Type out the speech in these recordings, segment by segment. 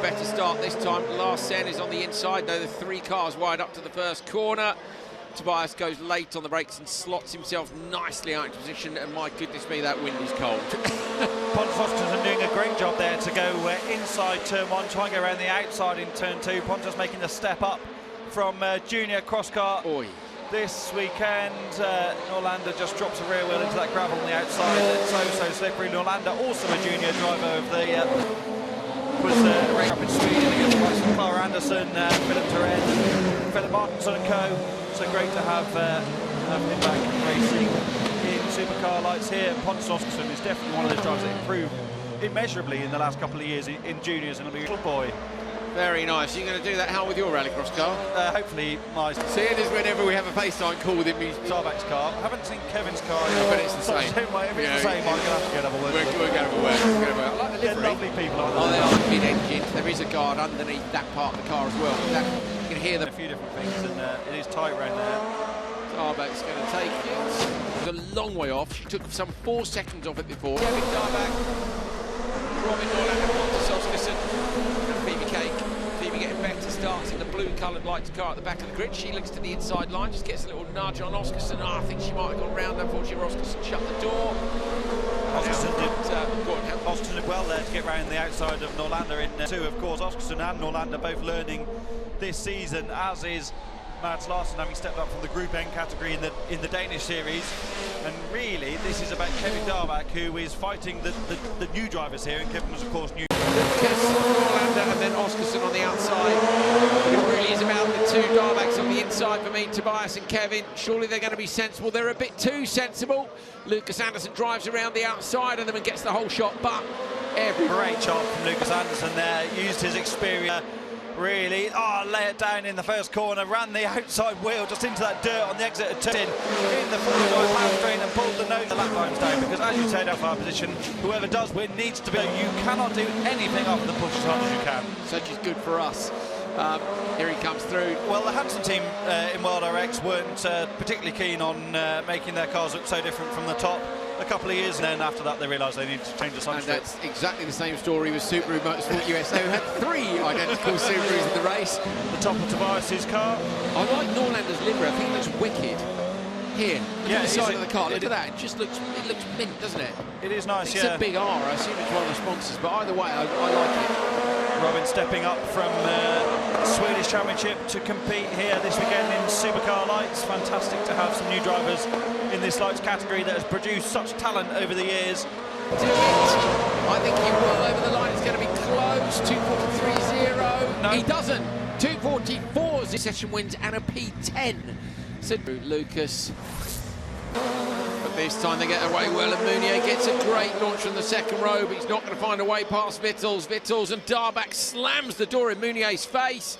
better start this time. Larsen is on the inside, though. The 3 cars wide up to the first corner. Tobias goes late on the brakes and slots himself nicely out into position, and my goodness me, that wind is cold. Pontus are doing a great job there to go inside turn 1, try and go around the outside in turn 2. Pontus making the step up from junior cross car. Oi. This weekend. Norlander just drops a rear wheel into that gravel on the outside. It's so slippery. Norlander, also a junior driver of the was race up in Sweden against Clara Anderson, Philip Turenne, Philip Martinson and co. So great to have him back racing in supercar lights here. Pontus Oskarsson is definitely one of those drivers that improved immeasurably in the last couple of years in juniors, and he'll be a little boy. Very nice. You're going to do that, Hal, with your rallycross car? Hopefully, my... Seeing as whenever we have a FaceTime call with him, he's... Tarback's car. I haven't seen Kevin's car yet. But it's the same. If it's the same, I'm going to have to get another word. We're going to have a word. I like the livery. They're lovely people, aren't they? Oh, they are mid-engine. There is a guard underneath that part of the car as well. You can hear them. A few different things, and it is tight around there. Tarback's going to take it. It's a long way off. She took some 4 seconds off it before. Kevin Tarback, Robin Norlander, Pontus Oskarsson, and Phoebe Cake. Phoebe getting better starts in the blue-coloured lights car at the back of the grid. She looks to the inside line, just gets a little nudge on Oskarsson. I think she might have gone round. Unfortunately, Oskarsson shut the door. Oskarsson did well there to get round the outside of Norlander in 2. Of course, Oskarsson and Norlander both learning this season, as is Mads Larsen, having stepped up from the Group N category in the Danish series. And really, this is about Kevin Darback, who is fighting the new drivers here, and Kevin was, of course, new. Lucas, Norlander, and then Oskarsson on the outside. It really is about the 2 Darbacks on the inside for me, Tobias and Kevin. Surely they're going to be sensible. They're a bit too sensible. Lucas Anderson drives around the outside of them and gets the whole shot, but every... Great job from Lucas Anderson there, used his experience. Really, lay it down in the first corner, ran the outside wheel just into that dirt on the exit of turn in the 45 pound drain and pulled the nose of the lap lines down, because as you said, our position, whoever does win needs to be. You cannot do anything after the push as hard as you can. Such is good for us. Here he comes through. Well, the Hansen team in World RX weren't particularly keen on making their cars look so different from the top a couple of years, and then after that they realised they needed to change the sun strip. And that's exactly the same story with Subaru Motorsport USA, who had 3 identical Subarus in the race. The top of Tobias's car. I like Norlander's livery. I think it looks wicked. Here, look at the side of the car. Look at that. It looks mint, doesn't it? It is nice, it's a big R. I assume it's one of the sponsors, but either way, I like it. Robin stepping up from Swedish Championship to compete here this weekend in Supercar Lights. Fantastic to have some new drivers in this lights category that has produced such talent over the years. Do it. I think he will over the line. It's going to be close. 2:43.0. No. He doesn't. 2:44. This session wins and a P10. So Lucas. But this time they get away well, and Mounier gets a great launch from the second row, but he's not going to find a way past Vittels. Vittels and Darback slams the door in Mounier's face.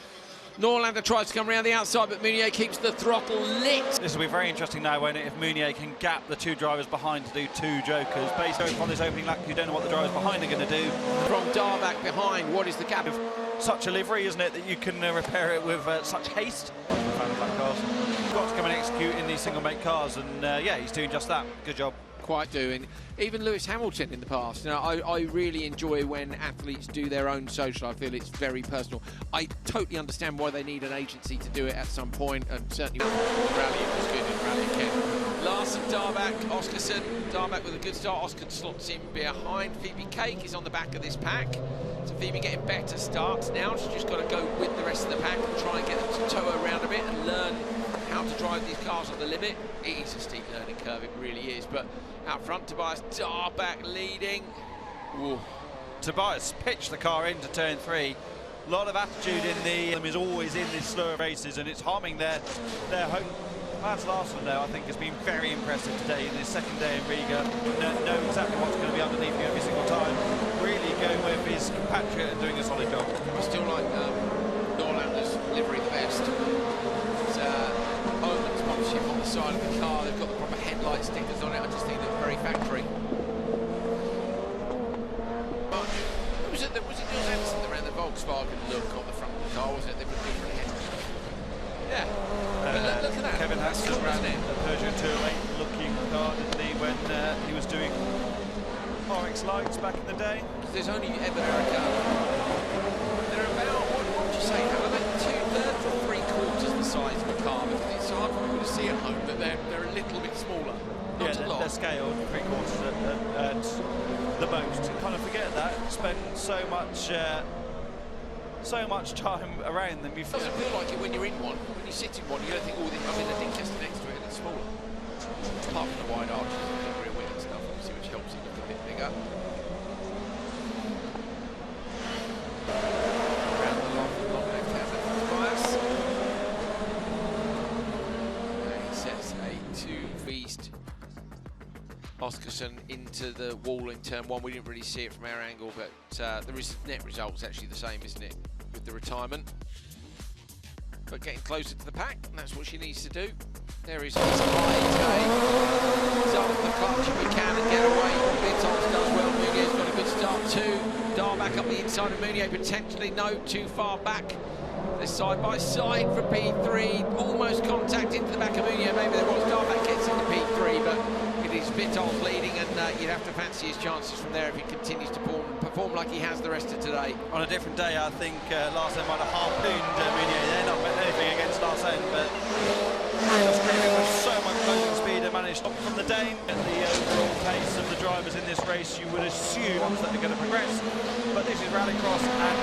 Norlander tries to come around the outside, but Mounier keeps the throttle lit. This will be very interesting now, won't it, if Mounier can gap the 2 drivers behind to do 2 jokers. Based on this opening lap, you don't know what the drivers behind are going to do. From Darback behind, what is the gap? Such a livery, isn't it, that you can repair it with such haste. You've got to come and execute in these single-make cars, and yeah, he's doing just that. Good job. Quite doing. Even Lewis Hamilton in the past. Now, I really enjoy when athletes do their own social. I feel it's very personal. I totally understand why they need an agency to do it at some point, and certainly Rally was good in Rally Kent. Larsen, Darback, Oskarsson. Darback with a good start. Oskarsson slots in behind. Phoebe Cake is on the back of this pack. So Phoebe getting better starts now. She's just got to go with the rest of the pack and try and get them to tow her around a bit and learn how to drive these cars on the limit. It is a steep learning curve, it really is. But out front, Tobias Darback leading. Ooh. Tobias pitched the car into turn 3. A lot of attitude in the is always in this slow of races, and it's harming their hope. Mads Larsen, though, I think has been very impressive today in his second day in Riga. Know exactly what's going to be underneath you every single time. Really going with his compatriot and doing a solid job. I still like Norlander's livery the best. It's Omen sponsorship on the side of the car. They've got the proper headlight stickers on it. I just think they're very factory. Was it Jules Anderson that ran the Volkswagen look on the front of the car, wasn't it? They put different headlights. Yeah. Look at that. Kevin Haskell cool, ran the Peugeot 208 looking car, didn't he, when he was doing RallyX Lights back in the day? There's only ever there spend so much time around them. It doesn't feel like it when you're in one. When you sit in one, you don't think, oh, I mean, the thing just next to it, it's smaller. Apart from the wide arches and the rear wheel and stuff, obviously, which helps it look a bit bigger. Around the long left-hand bias. And he sets a 2 east. Oscarson into the wall in turn one. We didn't really see it from our angle, but the net result's actually the same, isn't it, with the retirement? But getting closer to the pack, and that's what she needs to do. There is his high today. He's up the clutch if he can and get away. Vitals does well. Munier's got a good start too. Dar back up the inside of Munier, potentially no, too far back. They're side by side for P3. Almost contact into the back of Munier. Maybe there was. Dar back gets into P3, but it is Vitals leading, and you'd have to fancy his chances from there if he continues to perform like he has the rest of today. On a different day, I think Larsen might have harpooned Munier there, not anything against Larsen, but just came in with so much closing speed and managed to from the Dane. At the overall pace of the drivers in this race, you would assume that they're going to progress, but this is Rallycross and